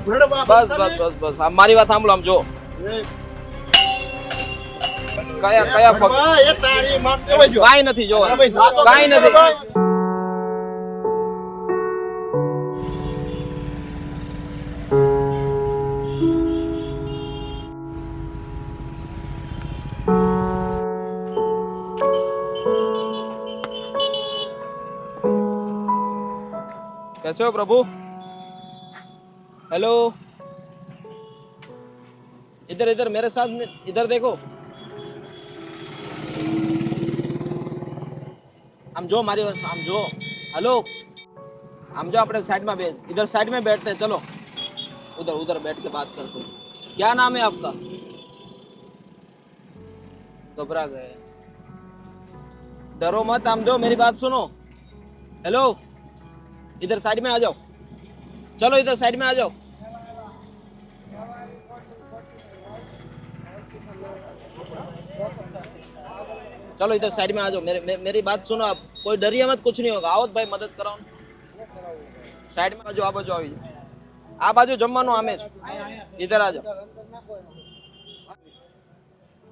બસ બસ બસ બસ મારી વાત સાંભળો. આમ જો કયા કયા કાઈ નથી જોવા, કાઈ નથી. कैसे हो प्रभु? हेलो, इधर इधर मेरे साथ इधर देखो. हम जो हमारी हम जो हेलो हम जो अपने साइड में इधर साइड में बैठते हैं. चलो उधर उधर बैठ के बात करते हैं. क्या नाम है आपका? घबरा गए. डरो मत, हम जो मेरी बात सुनो. हेलो, इधर साइड में आ जाओ. चलो इधर साइड में आ जाओ. चलो इधर साइड में आ जाओ. मेरी बात सुनो. आप कोई डरिए मत, कुछ नहीं होगा. आओ भाई, मदद कराओ. साइड में आ जाओ. आ बाजू जमवानो आमे छ. इधर आ जाओ.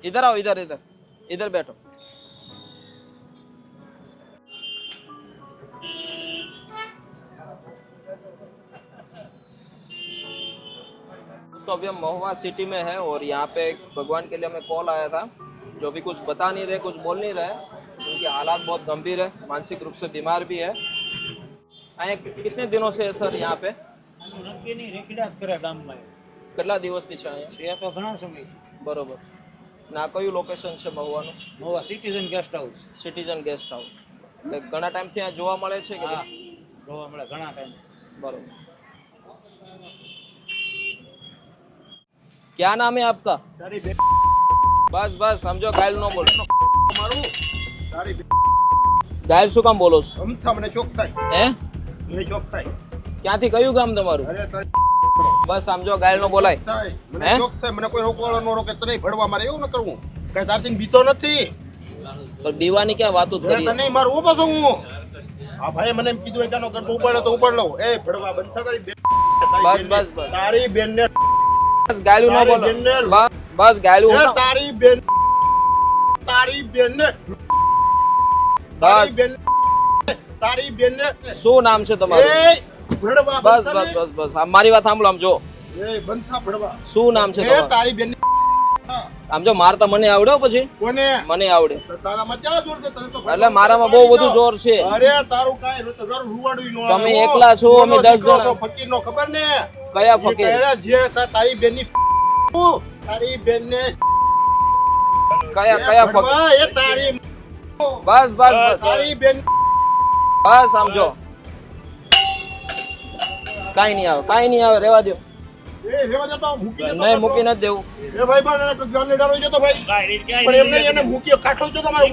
इधर आओ. इधर इधर इधर बैठो. तो अभी हम महुआ सिटी में हैं और यहाँ पे भगवान के लिए हमें कॉल आया था. जो भी कुछ बता नहीं रहे, कुछ बोल नहीं रहे. उनकी हालात बहुत गंभीर है, मानसिक रूप से बीमार भी है. आए कितने दिनों से है सर यहाँ पे? કેટલા દિવસથી છે અહીંયા? તો ઘણા સમય બરોબર. ના કયું લોકેશન છે મહુવાનું? Mahuva citizen guest house. Citizen guest house. એટલે ઘણા ટાઈમથી અહીંયા જોવા મળે છે કે? જોવા મળે ઘણા ટાઈમ. बरोबर. क्या नाम है आपका? बस बस समझो, गायल नो बोलो. ગાયલ શું કામ બોલો છો? મને ચોક થાય. હે? મને ચોક થાય. ક્યાંથી કયું ગામ તમારું? બસ સમજો, ગાયલ નો બોલાય. મને ચોક થાય. મને કોઈ રોકવાળો નો રોકે તો નહીં ભડવા. મારે એવું ન કરવું. કઈ તારસિંગ બીતો નથી. તો દીવાની ક્યાં વાતો કરી? તને મારું ઉભો છું હું. હા ભાઈ, મને એમ કીધું એનો ગરબો ઉપાડે તો ઉપાડ લઉં. એ ભડવા બંધ થા તારી બેન. બસ બસ બસ તારી બેન ને બસ ગાયલું ન બોલો. બસ ગાયલું. તારી બેન ને બસ તારી બેન ને શું નામ છે તમારું? એ ભડવા બસ બસ બસ બસ મારી વાત સાંભળો. આમ જો એ બંધ થા ભડવા. શું નામ છે એ તમારું? તારી બેન આમ જો મારતા મને આવડે પછી? કોને? મને આવડે. તારામાં ક્યાં જોર છે? તને તો એટલે મારામાં બહુ બધું જોર છે. અરે તારું કાઈ તારું રૂવાડું નો. તમે એકલા છો, અમે 10 જણા. ફકીર નો ખબર ને? કયા ફકીર? જે તારી બેન ની તારી બેન ને કયા ફકીર? એ તારી બસ બસ બસ તારી બેન બસ સમજો. કાઈ નહીં આવે, રહેવા દો. એ રેવા જતો મૂકી દે. નહીં, મૂકી નથી દેવું. એ ભાઈ પણ ગ્રાઉન્ડ ડારો જતો ભાઈ. પણ એમને એને મૂકી કાઠો છો તમારે.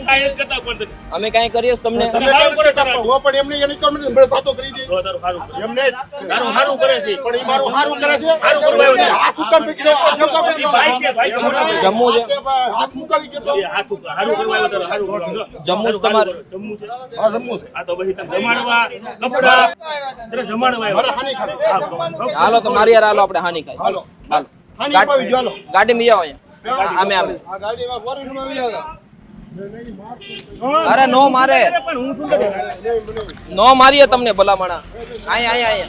અમે કાઈ કરીએ તમને? તમે કાઈ કરતા પણ હો પણ એમને એને કોણ મને વાતો કરી દે. એમને તારું હારું કરે છે. પણ ઈ મારું હારું કરે છે. હાથ ઉકમ પકડ્યો, હાથ ઉકમ પકડ્યો. જમ્મુ છે. હાથ મુકાવી ગયો તો. હારું કરવા આવ્યો તારું હારું કરવા. જમ્મુ જ તમારે? જમ્મુ છે. હા જમ્મુ છે. આ તો પછી તમે જમાડવા કપડા તને જમાડવા મારે આવ્યો. હાની ખાવી. હાલો તો મારી યાર, હાલો આપણે હાની ખાઈ. હાલો હાલો હાની અપાવી જો હાલો. ગાડી માં આવો અહીંયા. આમે આ ગાડીમાં ફોરેન માં આવી આવ્યા. અરે નો મારે, પણ હું શું કરે? નો મારીએ તમને ભલામણા. અહીંયા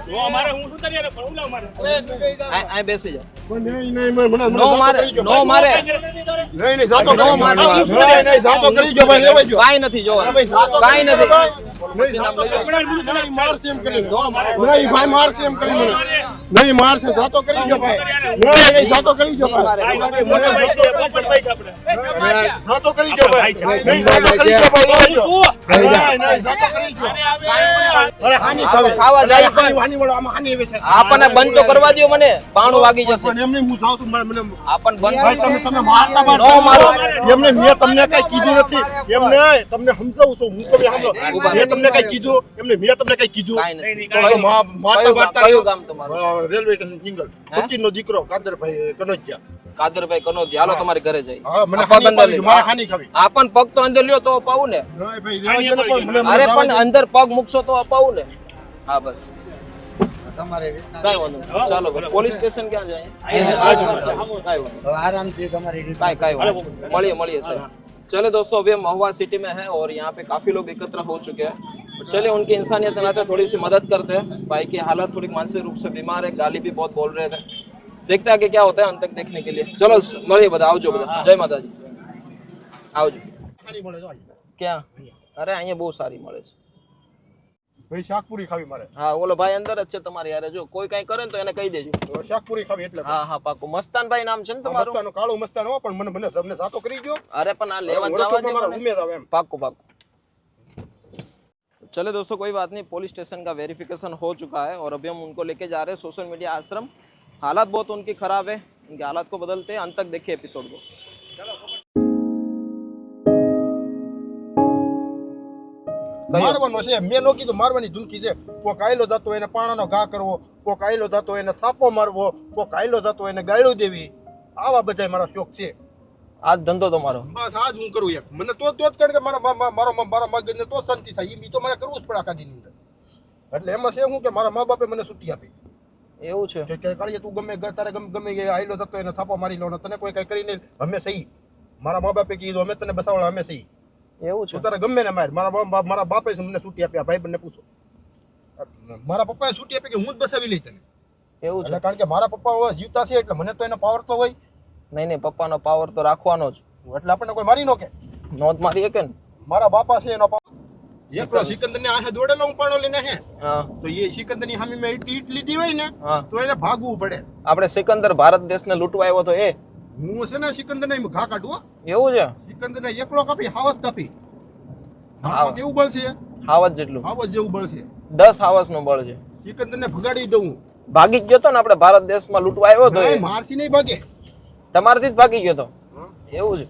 તો અમારે હું શું કરીએ પણ ઉલા મારે. અહીં બેસી જાઓ. નહીં નો મારે, નો મારે. નહીં જાતો નો મારવા. નહીં જાતો કરી જો ભાઈ લેવાઈ જો. કાઈ નથી જોવા, ભાઈ જાતો કાઈ નથી. નહીં જાતો નહીં મારશે એમ કરીને. નો મારે. નહીં ભાઈ મારશે એમ કરીને. નહીં મારશે જાતો કરી જો ભાઈ. નહીં જાતો કરી જો ભાઈ. મોટા ભાઈ છે, પોપટ ભાઈ છે આપણે. જાતો કરી જો ભાઈ. નહીં જાતો કરી જો ભાઈ લેવાઈ જો. નહીં જાતો કરી જો. અરે હાની ખાવે. ખાવા જાય પણ હાની વાળો આમાં હાની આવે છે. આપણને બંધ તો કરવા દ્યો મને. પાણું વાગી જશે. પણ એમને હું જાઉં છું મને આપણને બંધ. ભાઈ તમે મારતા નો મારો. એમને મેં તમને કઈ કીધું નથી. એમને તમને સમજાવું છું હું કઈ સાંભળો. મેં તમને કઈ કીધું? એમને મેં તમને કઈ કીધું? કાઈ નથી. તો મારતા મારતા કયું ગામ તમારું? રેલવે સ્ટેશન કિંગલ ફકીરનો દીકરો કાદરભાઈ કનોજિયા. કાદરભાઈ કનોજી. હાલો તમારે ઘરે જઈ. હા મને પગ અંદર લ્યો. મારા હાની ખાવી. આપણ પગ તો અંદર લ્યો તો અપાવું ને. ભાઈ રેવા દે ને પણ મને અરે પણ અંદર પગ મૂકશો તો અપાવું ને. હા બસ. તમારી રીતના કાંઈ વાંધો નહીં. ચાલો ભાઈ, પોલીસ સ્ટેશન ક્યાં જાય? કાંઈ વાંધો હવે આરામથી તમારી રીતના काई वांधो नहीं। મળીએ सर। चले दोस्तों, अभी हम महुआ सिटी में हैं और यहाँ पे काफी लोग एकत्र हो चुके हैं। चलिए उनकी इंसानियत के नाते थोड़ी सी मदद करते हैं। भाई की हालत थोड़ी मानसिक रूप से बीमार है, गाली भी बहुत बोल रहे थे। देखते हैं आगे क्या होता है अंत तक देखने के लिए। चलो મળીએ બધા, આવજો બધા, જય માતાજી, આવજો। ખાલી મળે જો ક્યાં? અરે અહીંયા બહુ સારી મળે છે। ભાઈ શાકપુરી ખાવી મારે હા, ઓલો ભાઈ અંદર જ છે તમારી યારે, જો કોઈ કઈ કરે ને તો એને કહી દેજો। તો શાકપુરી ખાવી એટલે હા હા પાકું। મસ્તાનભાઈ નામ છે ને તમારું? મસ્તાનો કાળો મસ્તાનો હો, પણ મને તમને સાતો કરી ગયો। અરે પણ આ લેવા જવા દે મારા મને। ઉમેદ આવે એમ। पाको पाको। चले दोस्तों, कोई बात नहीं, पुलिस स्टेशन का वेरिफिकेशन हो चुका है और अभी हम उनको लेके जा रहे हैं सोशल मीडिया आश्रम। हालात बहुत उनकी खराब है, इनके हालात को बदलते हैं। अंत तक देखिए एपिसोड को। મારવાનો છે, મેં નો કીધું મારવાની ધૂનકી છે। કોક આયલો જતો એને પાણાનો ઘા કરવો, કોક આયલો જતો એને થાપો મારવો, કોક આયલો જતો એને ગાળ્યું દેવી, આવા બધાય મારા શોખ છે। आज धंधो तुम्हारो? બસ આજ હું કરું એક, મને તો જ કારણ કે મારા મગજને તો શાંતિ થાય, એ તો મારે કરવું જ પડે આખા દીની અંદર। એટલે એમાં છે હું કે મારા મા બાપે મને છૂટી આપી એવું છે કે કાળીએ તું તારે ગમે આયલો જતો એને થાપો મારી લો ને તને કોઈ કઈ કરી નહીં, અમે સહી। મારા મા બાપે કીધું અમે તને બસાવડા, અમે સહી, એવું છે। તું તારે ગમે ને માર। મારા બાપે મને છૂટી આપી, આ ભાઈ બંને પૂછો, મારા પપ્પાએ છૂટી આપી કે હું જ બસાવી લઈ તને। એવું છે? એટલે કારણ કે મારા પપ્પા હવે જીવતા છે એટલે મને તો એનો પાવર તો હોય। નહીં નહીં, પપ્પાનો પાવર તો રાખવાનો જ, એટલે આપણને કોઈ મારી નો કે, નોંધ મારી કે ને? મારા બાપા છે એનો પાવર। એકલો સિકંદર ને આહે દોડેલો હું પાણો લઈને હે, હા તો એ સિકંદર ની સામે મેં ઈટ લીધી હોય ને હા, તો એને ભાગવું પડે। આપણે સિકંદર ભારત દેશને લૂંટવા આવ્યો તો એ? હું છે ને સિકંદર ને ઘા કાઢું હો। એવું છે? સિકંદર ને એકલો કાપી હાવસ કાપી, હાવ. આમાં કેવું બળ છે, હાવજ જેટલું? હાવસ જેવું બળ છે। 10 હાવસ નું બળ છે। સિકંદર ને ભગાડી દઉં, ભાગી જ ગયો તો ને, આપણે ભારત દેશમાં લૂંટવા આવ્યો તો એ? નહીં, મારસી નહીં ભાગે, તમારાથી જ ભાગી ગયો તો? એવું છે?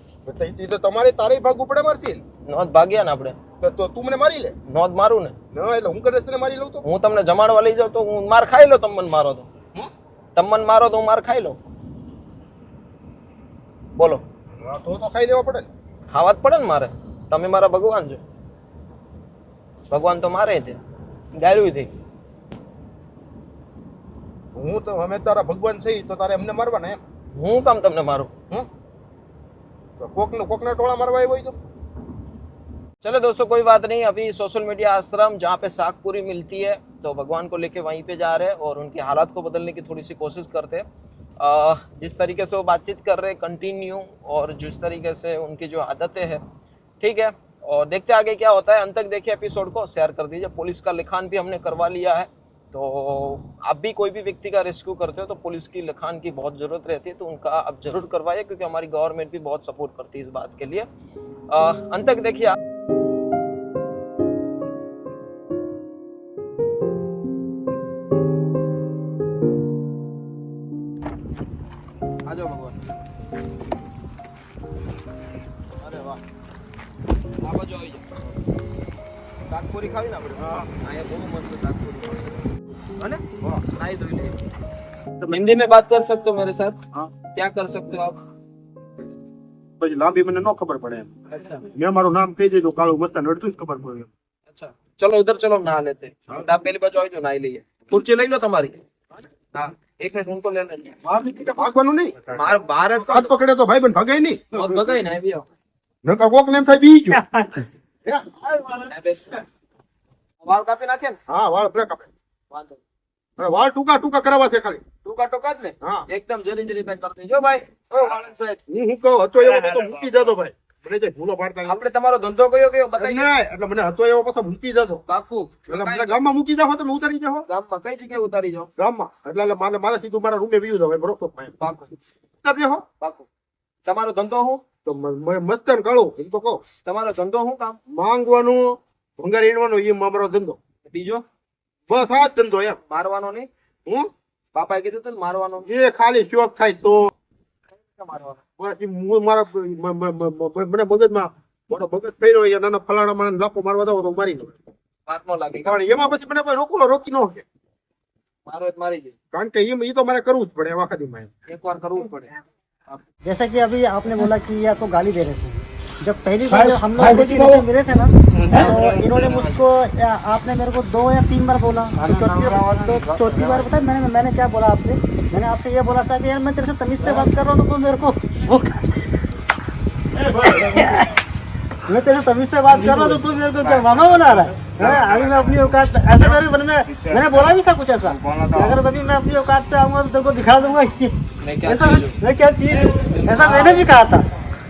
તો તમારે તારે ભાગવું પડે મારસી, નોંધ ભાગ્યા ને આપણે, તો તું મને મારી લે। નોંધ મારું ને? ના એટલે હું કદાચ તને મારી લઉં તો હું તમને જમાડવા લઈ જાઉં તો હું માર ખાઈ લો, તમે મને મારો તો? હમ? તમે મને મારો તો હું માર ખાઈ લો? બોલો, હા, તો ખાઈ લેવા પડે ને। ખાવા જ પડે ને મારે, તમે મારા ભગવાન છો। ભગવાન તો મારે છે, ગાળ્યું થઈ। હું તો અમે તારા ભગવાન છે તો તારે અમને મારવાના એમ? હું કામ તમને મારું? હમ? તો કોકના ટોળા મારવા આવ્યો હોય તો? चलो दोस्तों, कोई बात नहीं। अभी सोशल मीडिया आश्रम जहाँ पे साग पूरी मिलती है, तो भगवान को लेके वहीं पे जा रहे हैं और उनकी हालात को बदलने की थोड़ी सी कोशिश करते हैं। जिस तरीके से वो बातचीत कर रहे हैं कंटिन्यू, और जिस तरीके से उनकी जो आदतें हैं, ठीक है, और देखते आगे क्या होता है। अंत तक देखिए एपिसोड को, शेयर कर दीजिए। पुलिस का लिखान भी हमने करवा लिया है, तो आप भी कोई भी व्यक्ति का रेस्क्यू करते हो तो पुलिस की लिखान की बहुत ज़रूरत रहती है, तो उनका आप जरूर करवाइए, क्योंकि हमारी गवर्नमेंट भी बहुत सपोर्ट करती है इस बात के लिए। अंत तक देखिए आप। आ जाओ भगवान। अरे वाह, આ બાજુ આવી જાઓ। શાકપુરી ખાવી ને આપણે? હા, અહીંયા બહુ મસ્ત શાકપુરી મળશે। અને નાઈ ધોઈ લે। तो हिंदी में बात कर सकते हो मेरे साथ? हाँ। क्या कर सकते हो आप? પછી લાંબી મને ન ખબર પડે એમ। अच्छा મેં મારું નામ કહી દીધું કાળું મસ્તાન, અડધું જ ખબર પડે એમ। अच्छा, चलो उधर चलो, नहा लेते हैं। आप पहली बाजू આવી જાઓ, નાઈ લઈએ। कुर्सी લઈ લો તમારી। हाँ, एक मिनट उनको ले लेंगे। ભાગવાનું નહીં, मार भारत હાથ પકડે તો ભાઈ બંધ ભગાય નહીં, बहुत भगाई ना भी आओ। નકર કોક ને એમ થાય બી ગયો। मैं बेस्ट वाल कापी नाखे ने? હા, વાળ બ્રેક આપે, वांधो અને વાળ ટૂંકા કરાવવા છે ખાલી। ટૂંકા ટૂંકા જ ને? હા, એકદમ જરી જરી પેક કરી દેજો ભાઈ। ઓ વાળંદ સાહેબ, હું કહું હતો એવો પાછો મૂકી જતો ભાઈ, મને જે ભૂલો પાડતા નહીં। આપણે તમારો ધંધો કયો બતાવી દો। નહીં, એટલે મને હતો એવો પાછો મૂકી જતો, બાપુ એટલે મને ગામમાં મૂકી જાવ તમે ઉતારી જાવ ગામમાં કઈ જગ્યાએ ઉતારી જાઓ? ગામમાં, એટલે મારે સીધું મારા રૂમે વીયું જાવ બરોબર પાકું ઉતારી જાવ। પાકું। તમારો ધંધો શું? તો મસ્તન કાળું એમ તો કહો, તમારો ધંધો શું કામ? માંગવાનું ભંગાર ઈણવાનું એ અમારો ધંધો, બીજો? બસ આ જ ધંધો એમ। મારવાનો નહીં? હું પાપાએ કીધું હતું ને મારવાનો? એ ખાલી શોખ થાય તો મારવાનો પછી હું મારા મને મગજમાં મોટો મગજ કર્યો હોય નાના ફલાણા માણસ લાપો મારવા દો તો મારી દઉં, હાથ ન લાગે કારણ એમાં પછી મને કોઈ રોકી ન શકે, મારો જ મારી દે, કારણ કે એ તો મારે કરવું જ પડે વખત એક વાર કરવું જ પડે। जैसा कि अभी आपने बोला कि ये आपको गाली दे रहे थे, जब पहली बार जब हम लोग किसी से मिले थे ना तो इन्होंने मुझको आपने मेरे को 2 या 3 बार बोला, तो चौथी बार पता है मैंने क्या बोला आपसे? मैंने आपसे ये बोला था कि यार मैं तेरे से तमीज से बात कर रहा हूँ तो मेरे को वो मैं तेरे से तमीज से बात कर रहा हूँ तो तू मेरे को क्या मामा बना रहा है? अभी मैं अपनी औकात ऐसे मेरे मन में मैंने बोला भी था कुछ ऐसा कि अगर कभी मैं अपनी औकात पे आऊंगा तो तेरे को दिखा दूंगा कि मैं क्या चीज, ऐसा मैंने भी कहा था।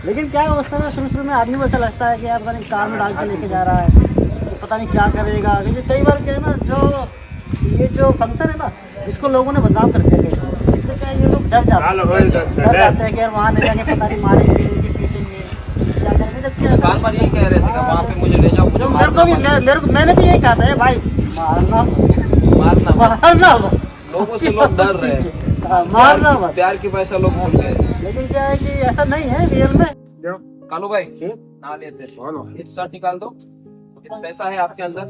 लेकिन क्या है, उस समय शुरू में आदमी को ऐसा लगता है कि यार पता नहीं कार में डाल के लेके जा रहा है तो पता नहीं क्या करेगा। लेकिन कई बार क्या है ना, जो ये जो फंक्शन है ना, इसको लोगों ने बदनाम कर दिया है। इसलिए क्या है, ये लोग डर जाते हैं कि यार वहाँ ले जाके पता नहीं मारेंगे कि पीटेंगे क्या करेंगे। जब क्या बार बार यही कह रहे थे कि वहाँ पे मुझे ले जाओ, मुझे मैंने भी यही कहा था भाई, मारना लोगों से लोग डर रहे हैं, मारना मत। प्यार की भाषा लोग भूल गए। लेकिन क्या है कि ऐसा नहीं है रियल में। कालू भाई ना लेते एक शर्ट निकाल दो, पैसा है आपके अंदर?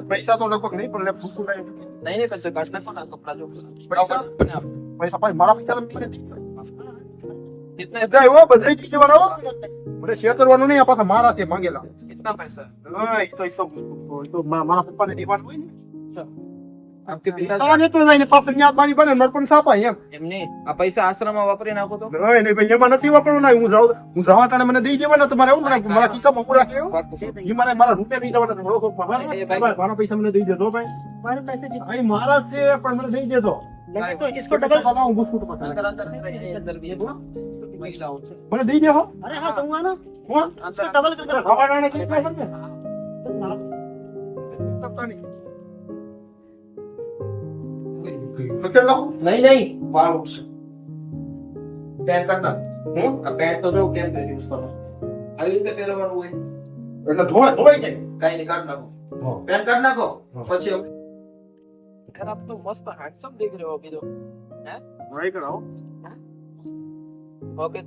पैसा तो लगभग नहीं पर नहीं करते, काटना को ना कपड़ा जो पैसा भाई मारा पैसा कितना જાય હો બધાય કી જવાનો મને શેર કરવાનો નહીં આપા મારા છે માંગેલા कितना पैसा હા ઈ તો મારા પપ્પાને દીવાનું હોય ને आपके पिता તાને તો જઈને પાપની યાદ મારી બને મર પણ સાપા એમ એમને આ પૈસા આશ્રમમાં વાપરી નાખો તો નહીં નહીં ભાઈ એમાં નથી વાપરવાના હું જવા ટાણે મને દઈ દેવાના તમારે આવું ને મારા ખિસ્સામાં પૂરા કેવો ઈ મારા રૂપિયા નહીં જવાના મારા પૈસા મને દઈ દેજો ભાઈ हमारे पैसे ભાઈ મારા જ છે પણ મને દઈ દેજો लेकिन तो इसको डबल બનાવું બુસ્કુટ પતા अंदर भी है महिलाओं से મને દઈ દેહો अरे हाँ दूंगा ना, હું इसको डबल कर ખાવાના છે ભાઈ મને કેટલા नहीं नहीं वाह पैंट करना હું अब पैंट तो जो क्या दे यूज करो अभी इनके तेरे मन हुए એટલે ધોવાઈ જાય कहीं नहीं काटना को पैंट काटना को પછી हम यार आप तो मस्त हैंडसम दिख रहे हो अभी तो हैं ભાઈ કરાવો ओके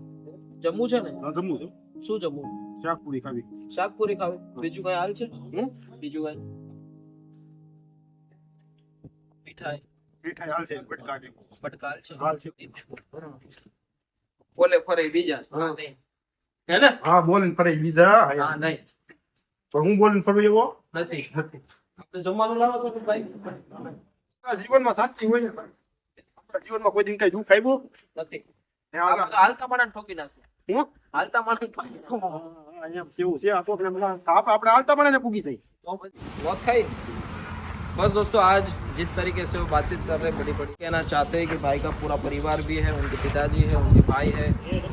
જમ્મુ છે ને હા જમ્મુ છું શું જમ્મુ શાક પૂરી ખાવી શાક પૂરી ખાવી બીજું કઈ હાલ છે બીજું કઈ મીઠાઈ મીઠાઈ હાલ છે બટકાટી પટકાલ છે હાલ છે ઓલે ફરે બીજા હા નહીં હે ને હા બોલીને ફરી લીધા હા નહીં તો હું બોલીને ફરવી એવો નથી આપણે જમવાનું લાવો તો ભાઈ જીવનમાં શાંતિ હોય ને આપણા જીવનમાં કોઈ દિન કઈ દુઃખ આવ્યું નથી હાલતા માણસ ઠોકી નાખ્યું હું હાલતા માણસ ઠોકી અહીંયા કેવું છે આ તો આપણે હાલતા પણ એને પૂગી થઈ बहुत खाई बस दोस्तों आज जिस तरीके से वो बातचीत कर रहे बड़ी बड़ी कहना चाहते हैं कि भाई का पूरा परिवार भी है, उनके पिताजी है, उनके भाई है,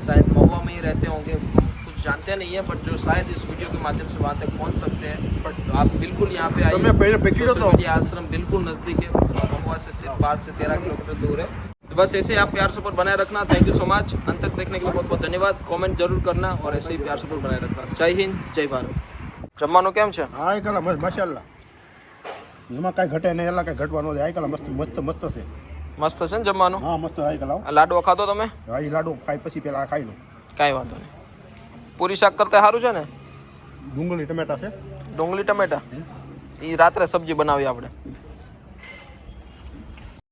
शायद महुआ में ही रहते होंगे, कुछ जानते नहीं है बट जो शायद इस वीडियो के माध्यम से वहाँ तक पहुँच सकते हैं। बट आप बिल्कुल यहाँ पे आइए, आश्रम बिल्कुल नज़दीक है, महुआ से सिर्फ 12 से 13 किलोमीटर दूर है। तो बस ऐसे आप प्यार सपोर्ट बनाए रखना। थैंक यू सो मच, अंत तक देखने के लिए बहुत बहुत धन्यवाद। कमेंट जरूर करना और ऐसे ही प्यार सपोर्ट बनाए रखना। जय हिंद, जय भारत। જમવાનું કેમ છે? હા એ કલા માશાલ્લાહ એમાં કાંઈ ઘટે નહીં એલા કાંઈ ઘટવાનું નથી. આ કલા મસ્ત મસ્ત મસ્ત છે. મસ્ત છે ને જમવાનું? હા મસ્ત આ કલા આ લાડવો ખાધો તમે? હા એ લાડુ ખાઈ પછી પેલા આ ખાઈ લો. કાંઈ વાંધો નહીં. પૂરી શાક કરતા સારું છે ને? ડુંગળી ટમેટા છે. ડુંગળી ટમેટા એ રાત્રે સબ્જી બનાવી આપણે.